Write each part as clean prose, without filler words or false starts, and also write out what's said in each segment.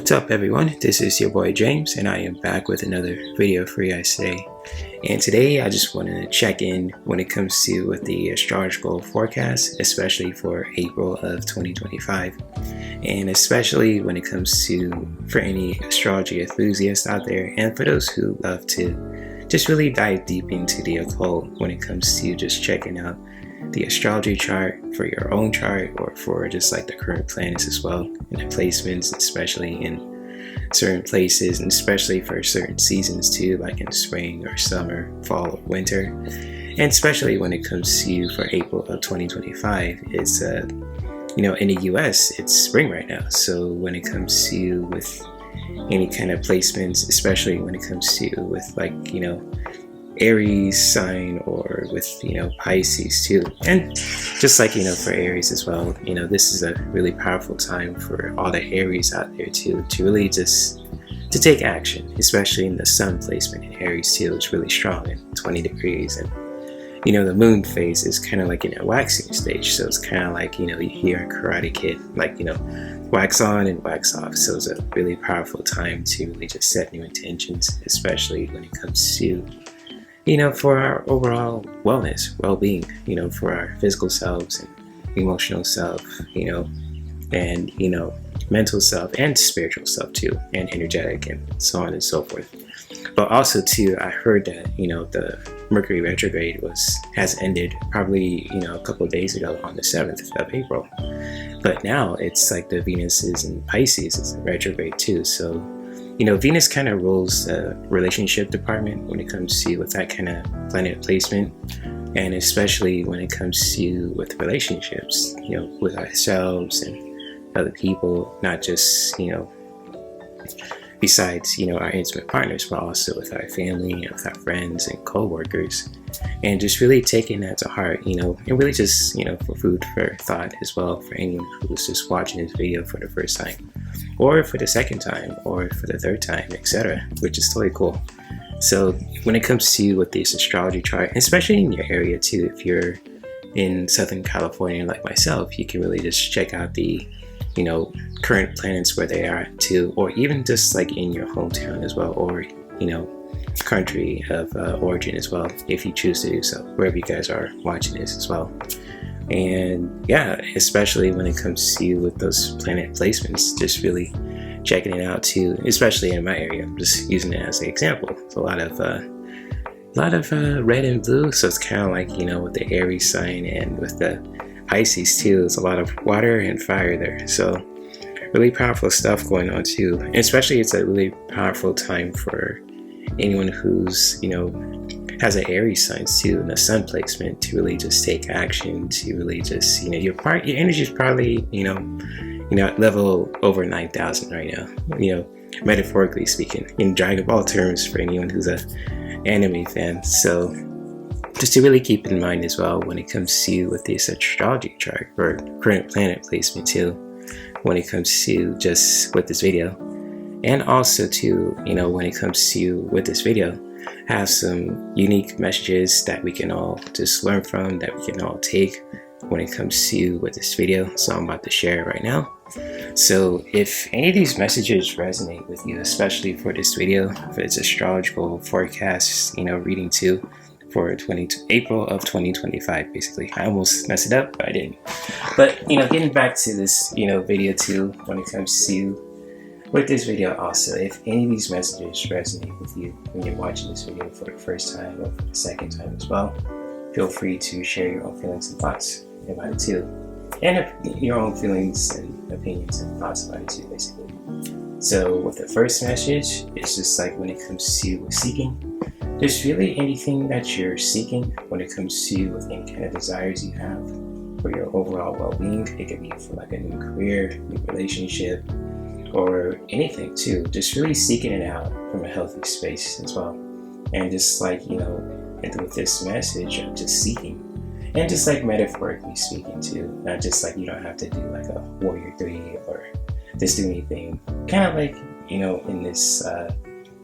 What's up everyone, this is your boy James and I am back with another video for you guys today. And today I just want to check in when it comes to with the astrological forecast, especially for April of 2025. And especially when it comes to for any astrology enthusiasts out there and for those who love to just really dive deep into the occult when it comes to just checking out the astrology chart for your own chart or for just like the current planets as well and the placements, especially in certain places and especially for certain seasons too, like in spring or summer, fall or winter. And especially when it comes to for April of 2025, it's in the US it's spring right now. So when it comes to with any kind of placements, especially when it comes to with like Aries sign or with Pisces too, and just like for Aries as well, this is a really powerful time for all the Aries out there too, to really just to take action, especially in the sun placement in Aries too. It's really strong at 20 degrees, and the moon phase is kind of like in a waxing stage, so it's kind of like you hear a Karate Kid, like wax on and wax off. So it's a really powerful time to really just set new intentions, especially when it comes to for our overall wellness, well-being, for our physical selves and emotional self, and mental self and spiritual self too, and energetic and so on and so forth. But also too, I heard that the Mercury retrograde has ended probably a couple of days ago on the 7th of April, but now it's like the Venus is in Pisces is in retrograde too. So Venus kind of rules the relationship department when it comes to with that kind of planet placement, and especially when it comes to with relationships, with ourselves and other people, not just, besides, our intimate partners, but also with our family and with our friends and co-workers, and just really taking that to heart, and really just, for food for thought as well for anyone who's just watching this video for the first time, or for the second time, or for the third time, etc., which is totally cool. So when it comes to with this astrology chart, especially in your area too, if you're in Southern California like myself, you can really just check out the current planets where they are too, or even just like in your hometown as well, or country of origin as well, if you choose to do so, wherever you guys are watching this as well. And yeah, especially when it comes to with those planet placements, just really checking it out too, especially in my area. I'm just using it as an example. It's a lot of red and blue, so it's kind of like with the Aries sign and with the Pisces too, there's a lot of water and fire there. So really powerful stuff going on too, and especially it's a really powerful time for anyone who's has an Aries sign too and a sun placement to really just take action, to really just your energy is probably at level over 9,000 right now, metaphorically speaking, in Dragon Ball terms for anyone who's a anime fan. So just to really keep in mind as well when it comes to with this astrology chart or current planet placement too, when it comes to just with this video, and also to when it comes to with this video, have some unique messages that we can all just learn from, that we can all take when it comes to with this video. So I'm about to share it right now. So if any of these messages resonate with you, especially for this video, for its astrological forecast, reading too, for April of 2025, basically. I almost messed it up, but I didn't. But getting back to this video too, when it comes to with this video also, if any of these messages resonate with you when you're watching this video for the first time or for the second time as well, feel free to share your own feelings and thoughts about it too, and your own feelings and opinions and thoughts about it too, basically. So with the first message, it's just like when it comes to seeking, there's really anything that you're seeking when it comes to with any kind of desires you have for your overall well-being. It could be for like a new career, new relationship, or anything too. Just really seeking it out from a healthy space as well. And just like, and with this message of just seeking, and just like metaphorically speaking too, not just like you don't have to do like a warrior 3 or just do anything. Kind of like, in this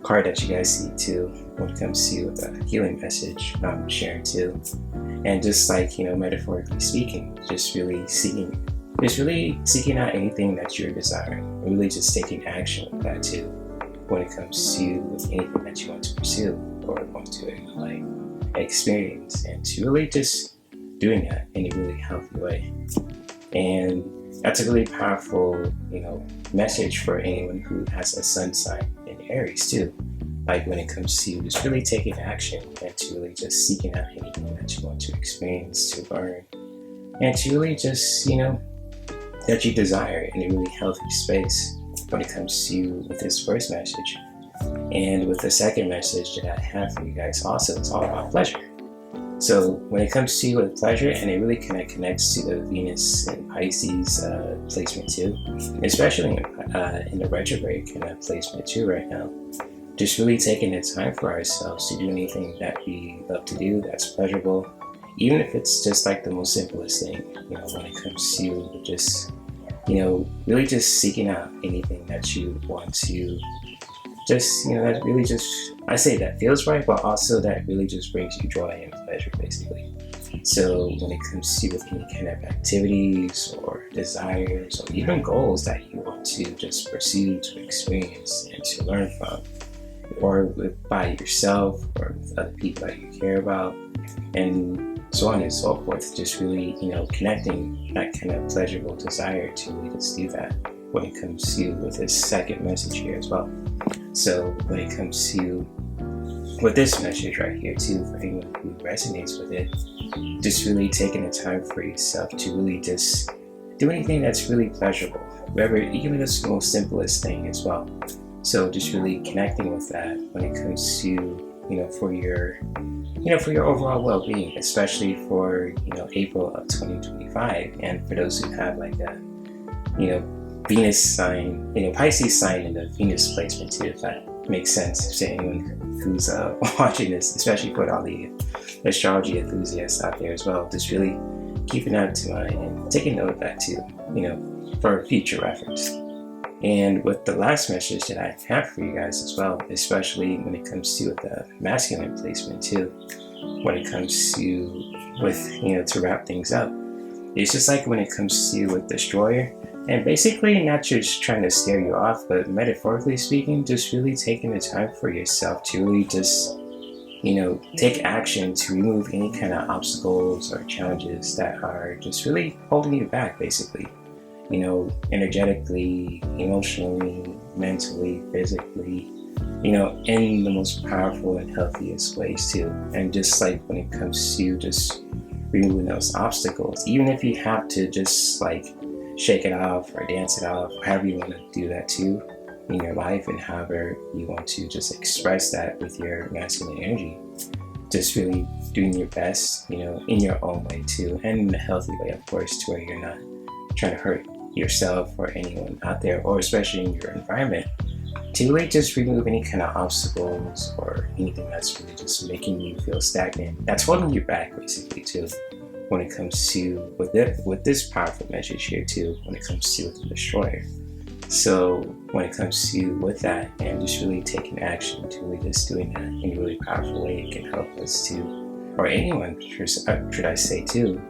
card that you guys see too, when it comes to the healing message I'm sharing too, and just like metaphorically speaking, just really seeking It's really seeking out anything that you're desiring, and really just taking action with that too, when it comes to anything that you want to pursue or want to like experience, and to really just doing that in a really healthy way. And that's a really powerful, message for anyone who has a sun sign in Aries too. Like when it comes to just really taking action and to really just seeking out anything that you want to experience, to learn, and to really just, that you desire in a really healthy space when it comes to with this first message. And with the second message that I have for you guys also, it's all about pleasure. So when it comes to with pleasure, and it really kind of connects to the Venus and Pisces placement too, especially in the retrograde kind of placement too right now. Just really taking the time for ourselves to do anything that we love to do that's pleasurable, even if it's just like the most simplest thing, when it comes to just, really just seeking out anything that you want to just, that really just, I say that feels right, but also that really just brings you joy and pleasure, basically. So when it comes to with any kind of activities or desires or even goals that you want to just pursue, to experience and to learn from, or by yourself or with other people that you care about, and so on and so forth, just really, connecting that kind of pleasurable desire to really just do that when it comes to with this second message here as well. So when it comes to with this message right here too, for anyone who resonates with it, just really taking the time for yourself to really just do anything that's really pleasurable, whether even it's the most simplest thing as well. So just really connecting with that when it comes to, for your overall well-being, especially for, April of 2025. And for those who have like a, Venus sign, Pisces sign in the Venus placement too, if that makes sense to anyone who's watching this, especially for all the astrology enthusiasts out there as well. Just really keeping that to mind and taking note of that too, for future reference. And with the last message that I have for you guys as well, especially when it comes to the masculine placement too, when it comes to with, to wrap things up, it's just like when it comes to with Destroyer, and basically not just trying to scare you off, but metaphorically speaking, just really taking the time for yourself to really just, take action to remove any kind of obstacles or challenges that are just really holding you back, basically. Energetically, emotionally, mentally, physically, in the most powerful and healthiest ways too. And just like when it comes to just removing those obstacles, even if you have to just like shake it off or dance it off, however you want to do that too in your life, and however you want to just express that with your masculine energy, just really doing your best, in your own way too, and in a healthy way, of course, to where you're not trying to hurt yourself or anyone out there, or especially in your environment, to really just remove any kind of obstacles or anything that's really just making you feel stagnant, that's holding you back, basically, too, when it comes to with this powerful message here too, when it comes to the Destroyer. So when it comes to with that, and just really taking action to really just doing that in a really powerful way, it can help us to, or anyone should I say too,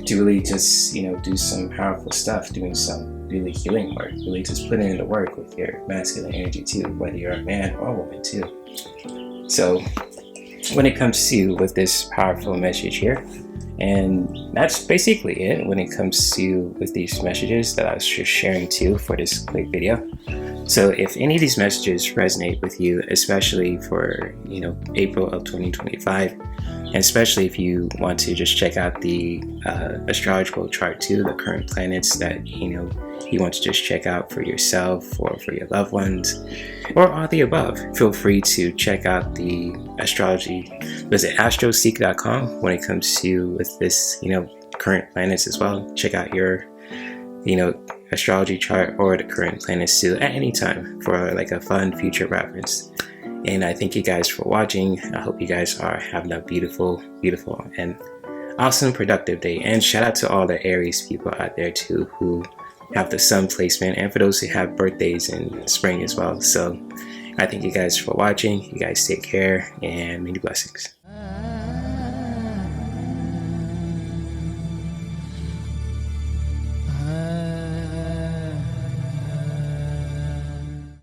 to really just, do some powerful stuff, doing some really healing work, really just putting in the work with your masculine energy too, whether you're a man or a woman too. So when it comes to with this powerful message here, and that's basically it when it comes to with these messages that I was just sharing too for this quick video. So if any of these messages resonate with you, especially for, April of 2025, and especially if you want to just check out the astrological chart too, the current planets that, you want to just check out for yourself or for your loved ones, or all the above, feel free to check out the astrology, visit astroseek.com when it comes to with this, current planets as well. Check out your, astrology chart or the current planets too at any time for like a fun future reference. And I thank you guys for watching. I hope you guys are having a beautiful and awesome productive day. And shout out to all the Aries people out there too who have the sun placement, and for those who have birthdays in spring as well. So I thank you guys for watching. You guys take care, and many blessings.